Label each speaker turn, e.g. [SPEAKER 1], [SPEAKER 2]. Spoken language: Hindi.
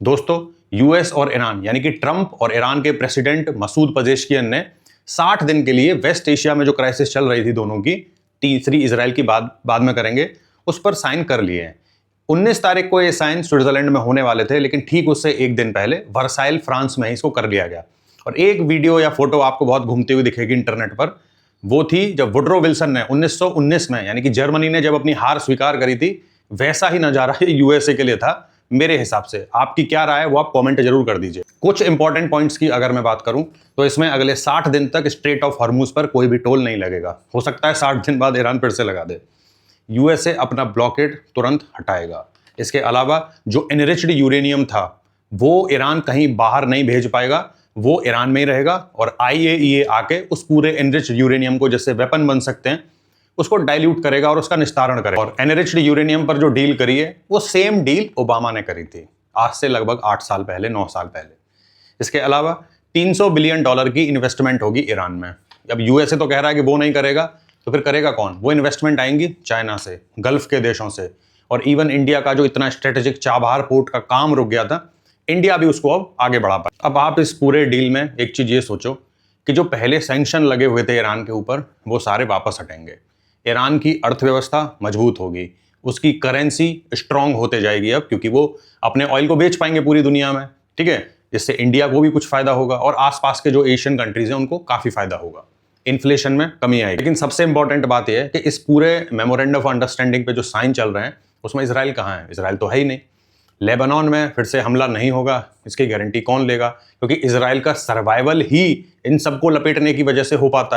[SPEAKER 1] दोस्तों, यूएस और ईरान यानी कि ट्रंप और ईरान के प्रेसिडेंट मसूद पजेश्कियन ने 60 दिन के लिए वेस्ट एशिया में जो क्राइसिस चल रही थी दोनों की, तीसरी इजराइल की बाद में करेंगे, उस पर साइन कर लिए हैं। 19 तारीख को ये साइन स्विट्जरलैंड में होने वाले थे, लेकिन ठीक उससे एक दिन पहले वर्साइल फ्रांस में ही इसको कर लिया गया। और एक वीडियो या फोटो आपको बहुत घूमती हुई दिखेगी इंटरनेट पर, वो थी जब वुड्रो विल्सन ने 1919 में यानी कि जर्मनी ने जब अपनी हार स्वीकार करी थी। वैसा ही नजारा यूएसए के लिए था मेरे हिसाब से। आपकी क्या राय है वो आप कमेंट जरूर कर दीजिए। कुछ इंपॉर्टेंट पॉइंट्स की अगर मैं बात करूं तो इसमें अगले 60 दिन तक स्ट्रेट ऑफ हॉर्मुज पर कोई भी टोल नहीं लगेगा। हो सकता है 60 दिन बाद ईरान फिर से लगा दे। यूएसए अपना ब्लॉकेड तुरंत हटाएगा। इसके अलावा जो एनरिच्ड यूरेनियम था वो ईरान कहीं बाहर नहीं भेज पाएगा, वो ईरान में ही रहेगा। और आईएईए आके उस पूरे एनरिच्ड यूरेनियम को, जैसे वेपन बन सकते हैं, उसको डाइल्यूट करेगा और उसका निस्तारण करेगा। और एनरिच्ड यूरेनियम पर जो डील करी है वो सेम डील ओबामा ने करी थी आज से लगभग 8 साल पहले, 9 साल पहले। इसके अलावा $300 बिलियन की इन्वेस्टमेंट होगी ईरान में। अब यूएसए तो कह रहा है कि वो नहीं करेगा, तो फिर करेगा कौन? वो इन्वेस्टमेंट आएंगी चाइना से, गल्फ के देशों से, और इवन इंडिया का जो इतना स्ट्रेटेजिक चाबहार पोर्ट का काम रुक गया था, इंडिया भी उसको अब आगे बढ़ा पाए। अब आप इस पूरे डील में एक चीज ये सोचो कि जो पहले सैंक्शन लगे हुए थे ईरान के ऊपर, वो सारे वापस हटेंगे। ईरान की अर्थव्यवस्था मजबूत होगी, उसकी करेंसी स्ट्रांग होते जाएगी अब, क्योंकि वो अपने ऑयल को बेच पाएंगे पूरी दुनिया में, ठीक है, जिससे इंडिया को भी कुछ फायदा होगा और आसपास के जो एशियन कंट्रीज हैं उनको काफी फायदा होगा। इन्फ्लेशन में कमी आएगी। लेकिन सबसे इंपॉर्टेंट बात यह है कि इस पूरे मेमोरेंडम ऑफ अंडरस्टैंडिंग पे जो साइन चल रहे हैं उसमें इसराइल कहाँ है? इसराइल तो है ही नहीं। लेबनान में फिर से हमला नहीं होगा, इसकी गारंटी कौन लेगा? क्योंकि इसराइल का सर्वाइवल ही इन सबको लपेटने की वजह से हो पाता है।